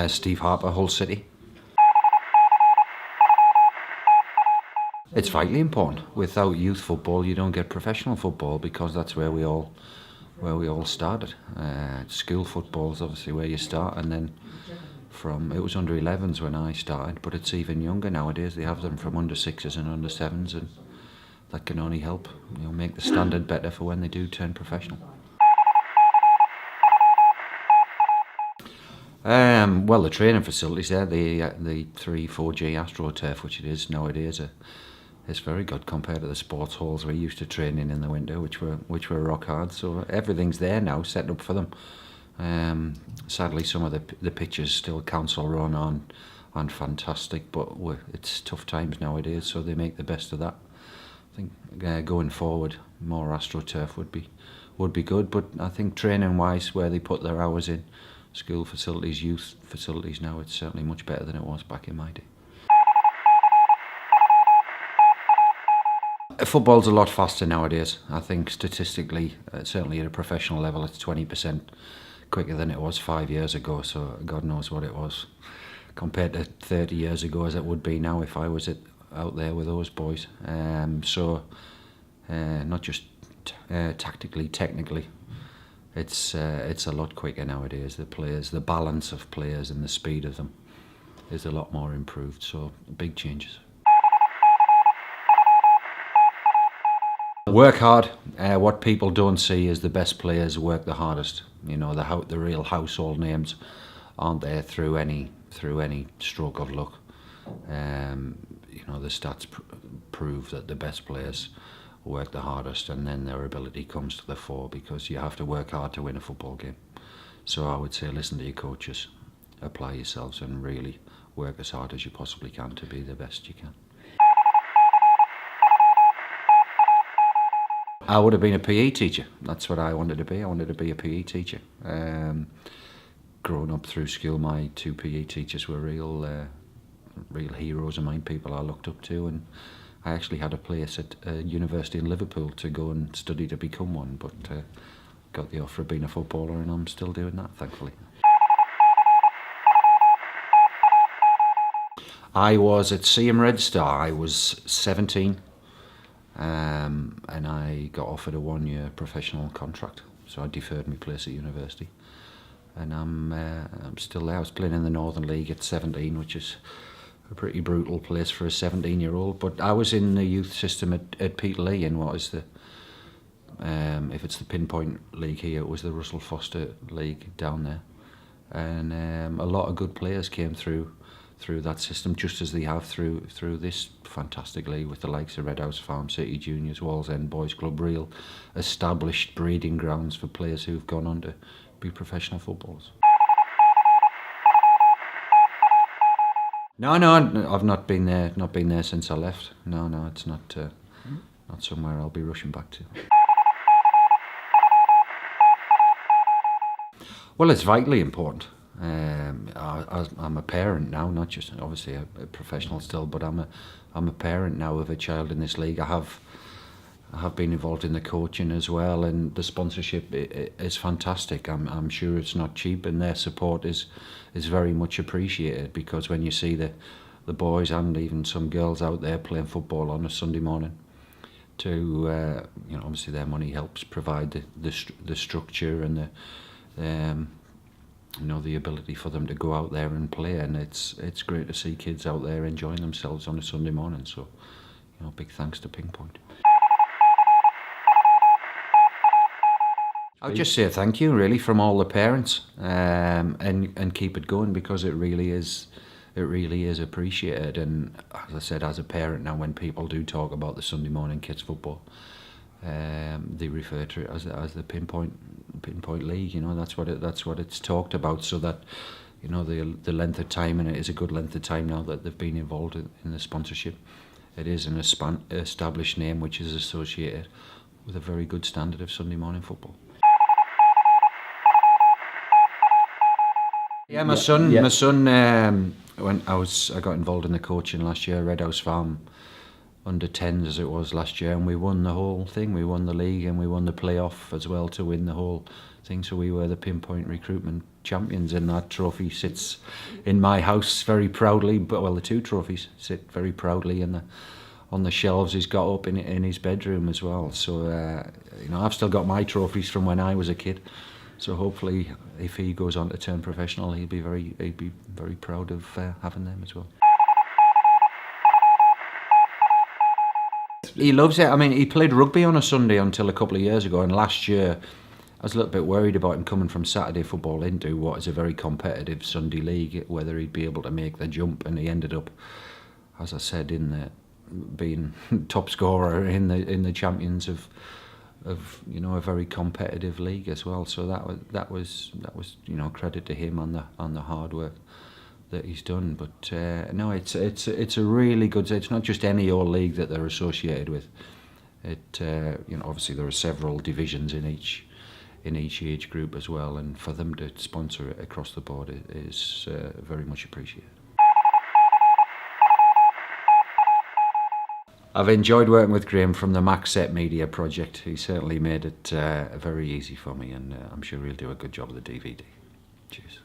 Steve Harper, Hull City. It's vitally important. Without youth football, you don't get professional football, because that's where we all started. School football is obviously where you start, and then it was under 11s when I started, but it's even younger nowadays. They have them from under 6s and under 7s, and that can only help, make the standard better for when they do turn professional. Well, the training facilities there, the 3-4G AstroTurf, which it is nowadays, is very good compared to the sports halls we used to train in the winter, which were rock hard. So everything's there now, set up for them. Sadly, some of the pitches still council run on fantastic, but it's tough times nowadays, so they make the best of that. I think going forward, more AstroTurf would be good, but I think training wise, where they put their hours in, school facilities, youth facilities now, it's certainly much better than it was back in my day. Football's a lot faster nowadays. I think statistically, certainly at a professional level, it's 20% quicker than it was 5 years ago, so God knows what it was compared to 30 years ago as it would be now if I was out there with those boys. Not just tactically, technically, it's a lot quicker nowadays. The balance of players and the speed of them is a lot more improved, so big changes. Work hard. What people don't see is the best players work the hardest. The real household names aren't there through any stroke of luck. The stats prove that the best players work the hardest, and then their ability comes to the fore, because you have to work hard to win a football game. So I would say, listen to your coaches, apply yourselves, and really work as hard as you possibly can to be the best you can. I would have been a PE teacher. That's what I wanted to be. I wanted to be a PE teacher. Growing up through school, my two PE teachers were real heroes of mine, people I looked up to, and I actually had a place at a university in Liverpool to go and study to become one, but got the offer of being a footballer, and I'm still doing that, thankfully. I was at Seaham Red Star. I was 17. And I got offered a 1-year professional contract, so I deferred my place at university, and I'm still there. I was playing in the Northern League at 17, which is a pretty brutal place for a 17-year-old. But I was in the youth system at Peterlee, in what is if it's the Pinpoint League here, it was the Russell Foster League down there, and a lot of good players came through that system, just as they have through this fantastic league, with the likes of Red House Farm, City Juniors, Wallsend Boys Club, real established breeding grounds for players who've gone on to be professional footballers. No, I've not been there since I left. No, it's not somewhere I'll be rushing back to. Well, it's vitally important. I'm a parent now, not just obviously a professional still, but I'm a parent now of a child in this league. I have been involved in the coaching as well, and the sponsorship is fantastic. I'm sure it's not cheap, and their support is very much appreciated, because when you see the boys and even some girls out there playing football on a Sunday morning, obviously their money helps provide the structure and the ability for them to go out there and play, and it's great to see kids out there enjoying themselves on a Sunday morning. So, big thanks to Pinpoint. I'll just say thank you, really, from all the parents, and keep it going, because it really is appreciated. And as I said, as a parent now, when people do talk about the Sunday morning kids football, they refer to it as the Pinpoint League. That's what it's talked about, so that the length of time, and it is a good length of time now that they've been involved in the sponsorship. It is an established name which is associated with a very good standard of Sunday morning football. Yeah, my son. When I got involved in the coaching last year, Red House Farm under 10s as it was last year, and we won the whole thing. We won the league and we won the playoff as well to win the whole thing. So we were the pinpoint recruitment champions, and that trophy sits in my house very proudly. But well, the two trophies sit very proudly on the shelves he's got up in his bedroom as well. So I've still got my trophies from when I was a kid. So hopefully, if he goes on to turn professional, he'd be very proud of having them as well. He loves it. I mean, he played rugby on a Sunday until a couple of years ago, and last year I was a little bit worried about him coming from Saturday football into what is a very competitive Sunday league, whether he'd be able to make the jump, and he ended up, as I said, being top scorer in the champions of a very competitive league as well. So that was credit to him on the hard work that he's done. But no, it's a really good. It's not just any old league that they're associated with. It obviously there are several divisions in each age group as well, and for them to sponsor it across the board is very much appreciated. I've enjoyed working with Graham from the Max Set Media project. He certainly made it very easy for me, and I'm sure he'll do a good job of the DVD. Cheers.